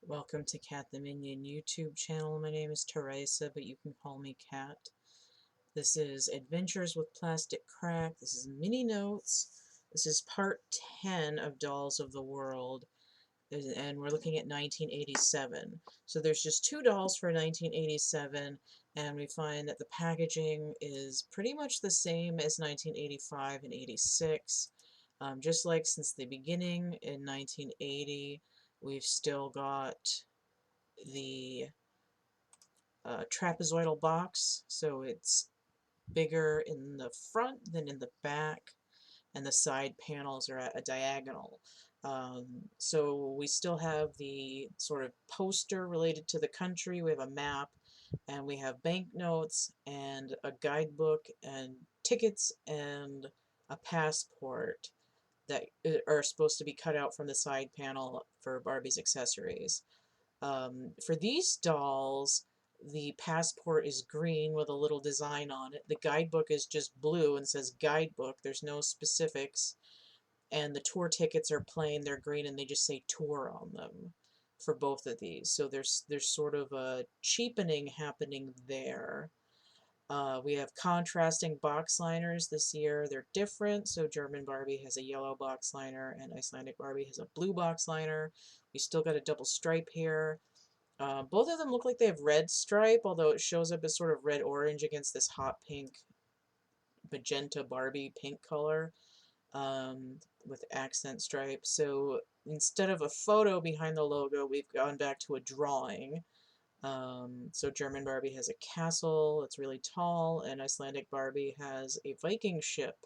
Welcome to CATtheMinion YouTube channel. My name is Teresa, but you can call me Cat. This is Adventures with Plastic Crack. This is mini notes. This is part 10 of Dolls of the World, and we're looking at 1987. So there's just two dolls for 1987, and we find that the packaging is pretty much the same as 1985 and 86. Just like since the beginning in 1980. We've still got the trapezoidal box, so it's bigger in the front than in the back, and the side panels are at a diagonal. So we still have the sort of poster related to the country. We have a map, and we have banknotes, and a guidebook, and tickets, and a passport that are supposed to be cut out from the side panel for Barbie's accessories. For these dolls, the passport is green with a little design on it. The guidebook is just blue and says guidebook. There's no specifics. And the tour tickets are plain, they're green, and they just say tour on them for both of these. So there's sort of a cheapening happening there. We have contrasting box liners this year. They're different. So German Barbie has a yellow box liner and Icelandic Barbie has a blue box liner. We still got a double stripe here. Both of them look like they have red stripe, although it shows up as sort of red-orange against this hot pink, magenta Barbie pink color with accent stripes. So instead of a photo behind the logo, we've gone back to a drawing. So German Barbie has a castle that's really tall, and Icelandic Barbie has a Viking ship.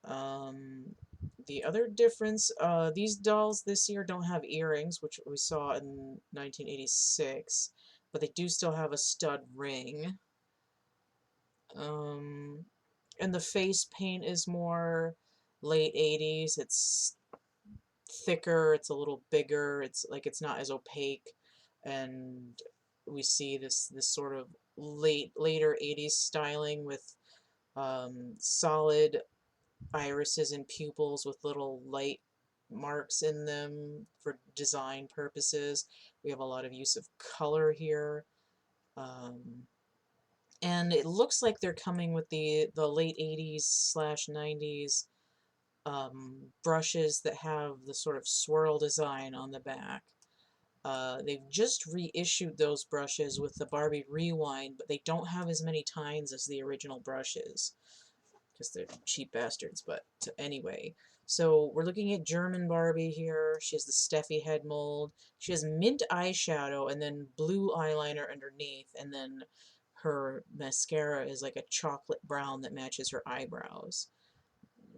The other difference, these dolls this year don't have earrings, which we saw in 1986, but they do still have a stud ring. And the face paint is more late 80s. It's thicker, it's a little bigger, it's not as opaque, and we see this sort of later 80s styling with solid irises and pupils with little light marks in them for design purposes. We have a lot of use of color here. And it looks like they're coming with the late 80s/90s brushes that have the sort of swirl design on the back. They've just reissued those brushes with the Barbie Rewind, but they don't have as many tines as the original brushes, because they're cheap bastards, but anyway. So we're looking at German Barbie here. She has the Steffi head mold. She has mint eyeshadow and then blue eyeliner underneath, and then her mascara is like a chocolate brown that matches her eyebrows.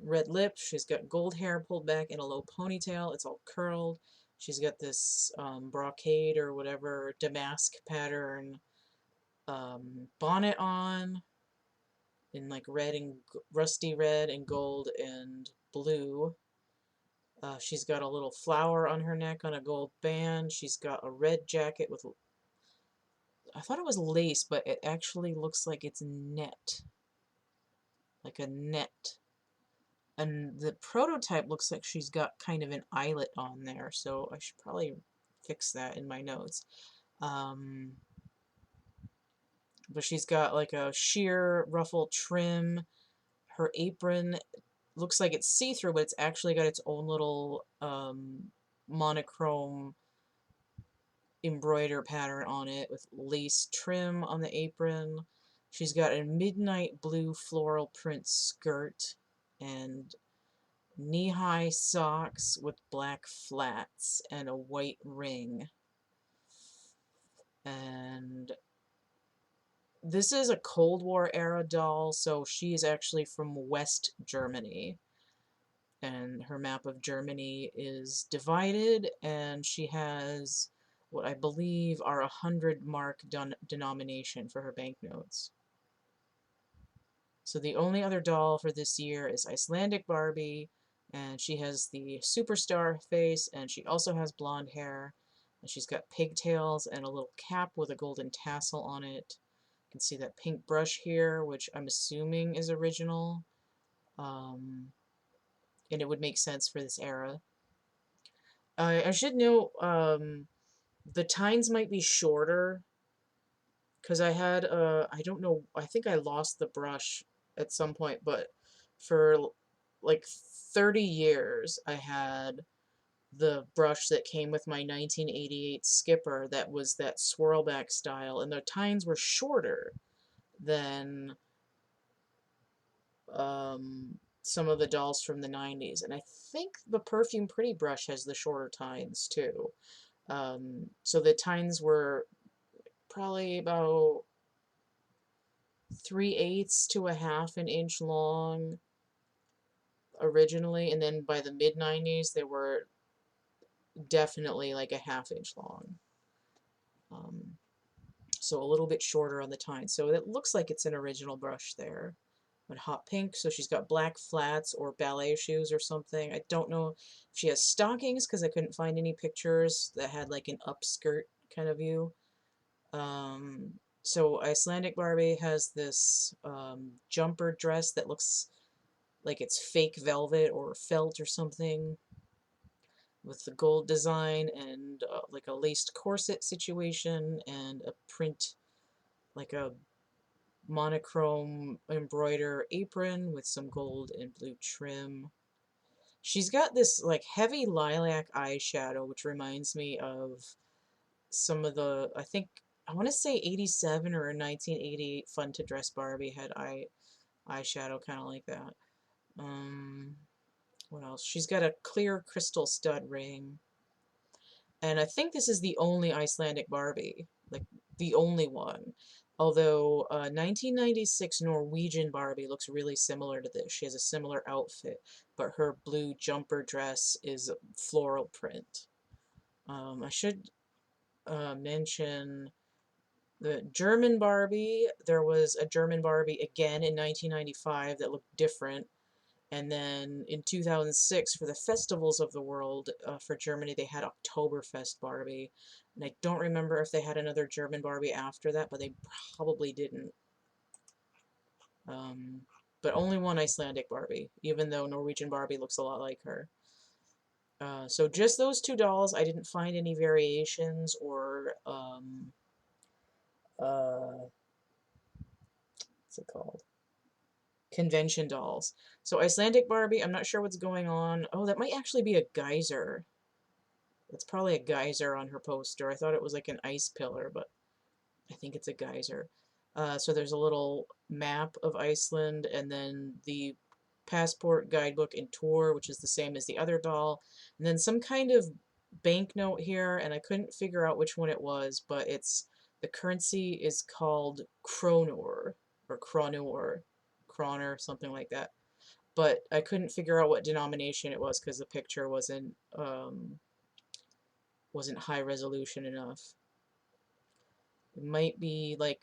Red lips. She's got gold hair pulled back in a low ponytail. It's all curled. She's got this brocade or whatever damask pattern bonnet on in like red and rusty red and gold and blue. She's got a little flower on her neck on a gold band. She's got a red jacket with, I thought it was lace, but it actually looks like it's net, like a net. And the prototype looks like she's got kind of an eyelet on there, so I should probably fix that in my notes. But she's got like a sheer ruffle trim. Her apron looks like it's see-through, but it's actually got its own little monochrome embroider pattern on it with lace trim on the apron. She's got a midnight blue floral print skirt and knee-high socks with black flats and a white ring. And this is a Cold War era doll, so she is actually from West Germany. And her map of Germany is divided, and she has what I believe are 100-mark denomination for her banknotes. So the only other doll for this year is Icelandic Barbie, and she has the superstar face, and she also has blonde hair, and she's got pigtails and a little cap with a golden tassel on it. You can see that pink brush here, which I'm assuming is original, and it would make sense for this era. I should note, The tines might be shorter because I had I don't know, I think I lost the brush at some point, but for like 30 years I had the brush that came with my 1988 Skipper that was that swirlback style, and the tines were shorter than some of the dolls from the 90s. And I think the Perfume Pretty brush has the shorter tines too. So the tines were probably about 3/8 to a half an inch long originally, and then by the mid 90s they were definitely like a half-inch long. Um, so a little bit shorter on the tine. So it looks like it's an original brush there. But hot pink, so she's got black flats or ballet shoes or something. I don't know if she has stockings because I couldn't find any pictures that had like an upskirt kind of view. So Icelandic Barbie has this jumper dress that looks like it's fake velvet or felt or something with the gold design and like a laced corset situation and a print, like a monochrome embroider apron with some gold and blue trim. She's got this like heavy lilac eyeshadow, which reminds me of some of the, I think, I want to say 87 or 1988 Fun to Dress Barbie had eyeshadow kind of like that. Um, what else? She's got a clear crystal stud ring. And I think this is the only Icelandic Barbie, like the only one. Although 1996 Norwegian Barbie looks really similar to this. She has a similar outfit, but her blue jumper dress is floral print. I should mention the German Barbie. There was a German Barbie again in 1995 that looked different. And then in 2006, for the festivals of the world for Germany, they had Oktoberfest Barbie. And I don't remember if they had another German Barbie after that, but they probably didn't. But only one Icelandic Barbie, even though Norwegian Barbie looks a lot like her. So just those two dolls. I didn't find any variations or, what's it called? Convention dolls. So Icelandic Barbie, I'm not sure what's going on. Oh, that might actually be a geyser. That's probably a geyser on her poster. I thought it was like an ice pillar, but I think it's a geyser. So there's a little map of Iceland, and then the passport, guidebook, and tour, which is the same as the other doll. And then some kind of banknote here, and I couldn't figure out which one it was, but it's the currency is called kronor, or kronor, kroner, something like that. But I couldn't figure out what denomination it was because the picture wasn't high resolution enough. It might be like,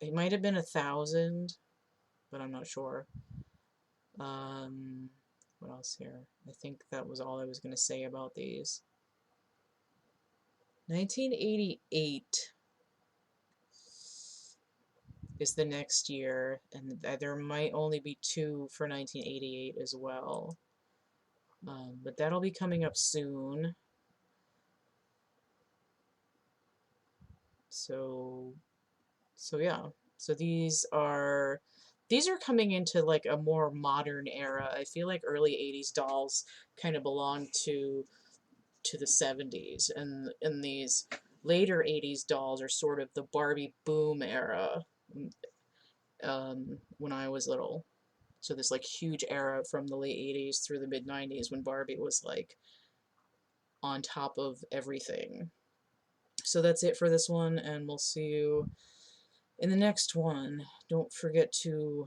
it might have been 1,000, but I'm not sure. What else here? I think that was all I was going to say about these. 1988 is the next year, and there might only be 2 for 1988 as well. But that'll be coming up soon. So yeah. So these are coming into like a more modern era. I feel like early 80s dolls kind of belong to the 70s, and these later 80s dolls are sort of the Barbie boom era when I was little. So this like huge era from the late 80s through the mid 90s when Barbie was like on top of everything. So that's it for this one, and we'll see you in the next one. Don't forget to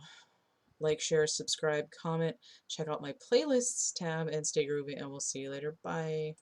like, share, subscribe, comment, check out my playlists tab, and stay groovy, and we'll see you later. Bye.